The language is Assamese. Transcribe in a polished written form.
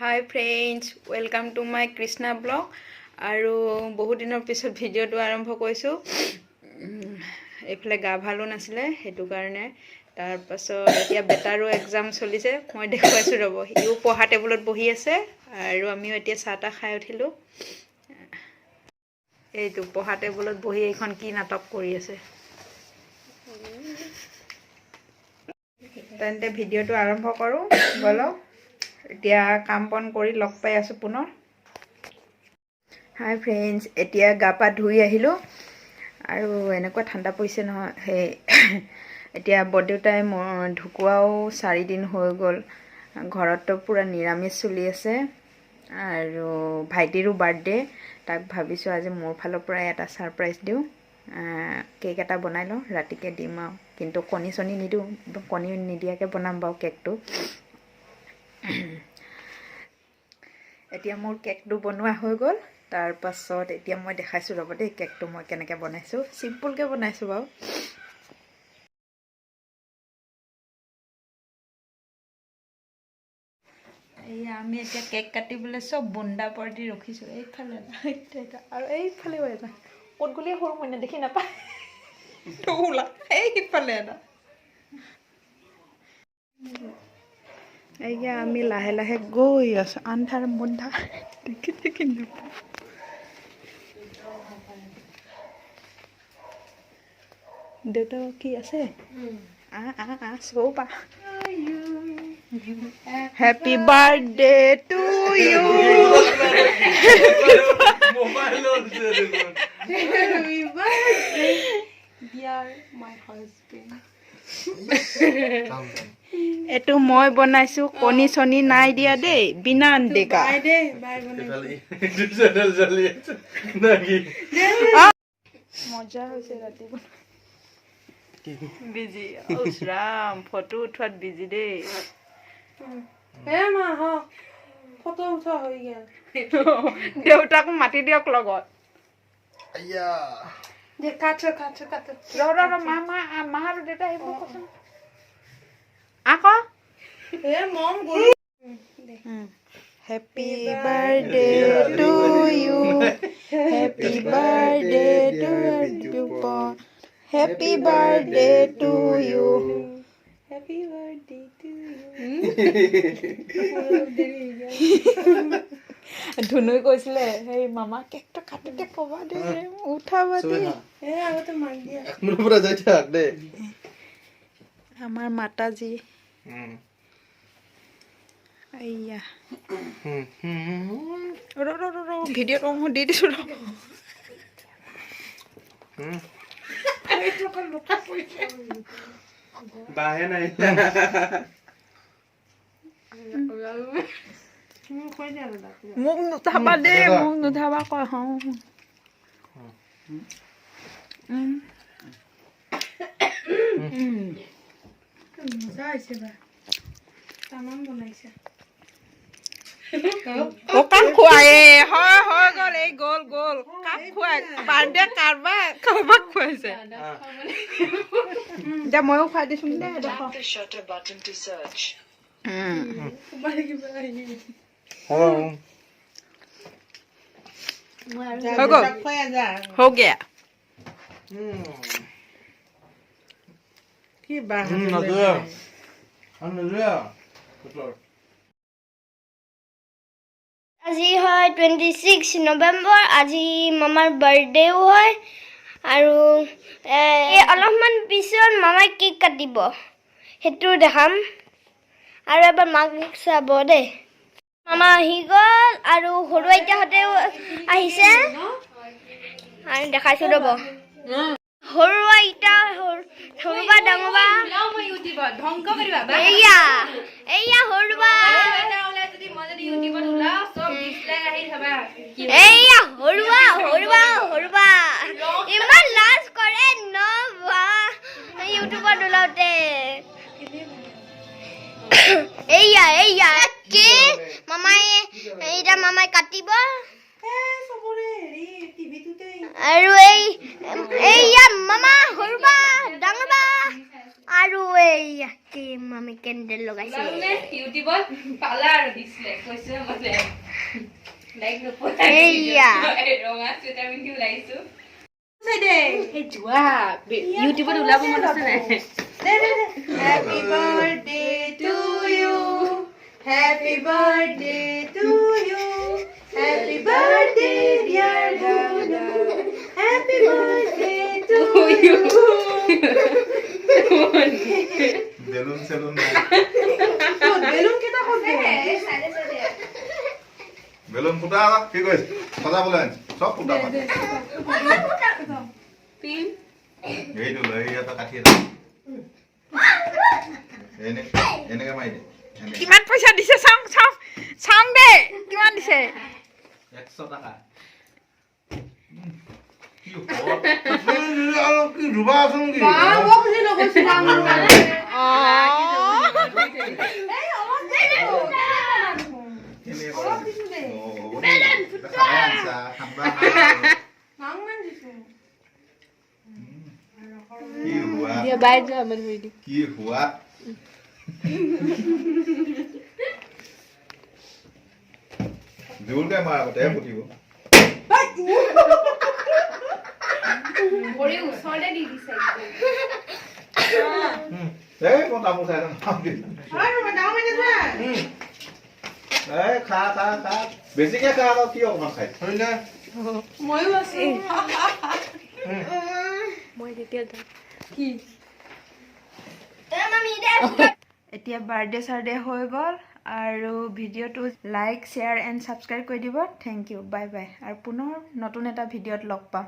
Hi friends, welcome to my Krishna blog. আৰু বহুত দিনৰ পিছত ভিডিঅ'টো আৰম্ভ কৰিছো। এইফালে গা ভালো নাছিলে হেতু কাৰণে তাৰ পাছত এতিয়া বেটাৰো এক্সাম চলিছে মই দেখুৱাইছো ৰব ইও পঢ়া টেবুলত বহি আছে আৰু আমিও এতিয়া চাটা খাই উঠিলো এইটো পঢ়া টেবুলত বহি এইখন কি নাটক কৰি আছে তেন্তে ভিডিঅ'টো আৰম্ভ কৰো বলো এতিয়া কাম বন কৰি লগ পাই আছো পুনৰ হাই ফ্ৰেন্ডস এতিয়া গাপা ধুই আহিলো আৰু এনেকুৱা ঠাণ্ডা পৰিছে নহয় হে এতিয়া বডিটাই ঢুকুৱাও 4 দিন হৈ গল ঘৰতটো পুৰা নিৰামিষ চলি আছে আৰু ভাইটিৰো বাৰ্থডে তাক ভাবিছো আজি মোৰ ফালৰ পৰা এটা সাৰপ্ৰাইজ দিও কেক এটা বনাই ল ৰাতিকে দিম আৰু কিন্তু কণী সনি নিদু কণী নিদিয়াকে বনাম বাও কেকটো এতিয়া মোৰ কেকটো বনোৱা হৈ গল তাৰ পাছত এতিয়া মই দেখাইছো ৰব দেই কেকটো মই কেনেকৈ বনাইছো সিম্পল কে বনাইছো বাও এই আমি এতিয়া কেক কাটিবলৈ সব বুন্দা পৰ্দি ৰখিছো এইফালে এটা আৰু এইফালেও এটা ক'ত গলি সৰু মই দেখি নাপায় তোলা এইফালে এটা এইয়া আমি লাহে লাহে গৈ আছো আন্ধাৰ মুন্ধা দেখি নাপায় দেউতা কি আছে সোপা Happy birthday to you. Happy birthday, dear my husband. এটো মই বনাইছো কণী সনি নাই দিয়া দেই বিনা আন্দেকা বাই দে বাই বনাইছো চ্যানেল চলি আছে নাকি মজা হৈছে ৰাতি বিজি ওসৰাম ফটো উঠোৱাত বিজি দেই এ মা হ ফটো উঠা হৈ গেল দেউতাক মাটি দিয়ক লগত আইয়া দে কাট ৰ মামা মাৰ দেউতা আহিব কচোন আকো এ মম গলি Happy birthday to you Happy birthday to you Happy birthday to you Happy birthday to you ধুনুই কৈছিলে হেই মামা কেকটো কাটিতে কবা দে উঠাবা দে এ আগতে মাৰ দিয়া মোৰ পৰা যাই থাক দে আমাৰ মাতাজি আইয়া ৰ ভিডিঅ' কম দি দিছো ৰ বাহে নাই মোক নুঠাবা দে মোক নুঠাবা কয় হ মজা হৈছে বা তামাম বনাইছে কাপ খুৱায়ে হয় গল এই গল কাপ খুৱাই বাৰ্থডে কাৰবাক খুৱাইছে দে ময়ো খুৱাই দিছো দে দেখো हो गया কি বাহ আজি হয় 26 নৱেম্বৰ আজি মামাৰ বাৰ্থডেও হয় আৰু অলপমান পিছত মামাই কেক কাটিব হেতু দেখাম আৰু এবাৰ মাক চাব দে মামা আহি গল আৰু সৰু আইতাহঁতেও আহিছে আৰু দেখাইছো ৰব সৰু আইতা সৰুবা ডাঙৰবা মই ইউটিউবত ধ্বংস কৰিবা এয়া সৰুবা ইউটিউবত ওলাও সব ডিসলাইক আহি থাবা এয়া সৰুবা ইমান লাজ কৰে ন বা ইউটিউবত ওলাওতে এয়া কে মামাই কাটিব আৰু এয়া মামা সৰুবা ডাঙৰবা আৰু এইয়া কি মামি কেণ্ডেল লগাইছে ইউটিউবত পালা আৰু দিছিলে কৈছে মানে লাইক নপৰা এইয়া ৰঙা চুৱেটাৰ পিন্ধি ওলাইছো এই জুৱা ইউটিউবত ওলাব মন আছে নাই happy birthday to you happy birthday to you happy birthday dear দাদা happy birthday to you balloon সেলুন বেলুন কেটা হবে বেলুন ফুটা কি কইছ সজাবলে সব ফুটা পিন এইটো লৈ এটা কাটি এটা এনেকে মাৰি দে কিমান পইচা দিছে চাও চাও চাও দে কিমান দিছে 100 টাকা কি ৰুবা আছে নেকি কি হোৱা জোৰকে মাৰ আগতে ফুটিব ভৰি ওচৰতে দি দিছে এই কোন তামোল খাই এই খা খা খা বেছিকে খা আকৌ কি অকমান খাই ময়ো আছো মই তেতিয়া কি এতিয়া বাৰ্থডে চাৰ্থডে হৈ গ'ল আৰু ভিডিঅ'টো লাইক শ্বেয়াৰ এণ্ড ছাবস্ক্ৰাইব কৰি দিব থেংক ইউ বাই বাই আৰু পুনৰ নতুন এটা ভিডিঅ'ত লগ পাম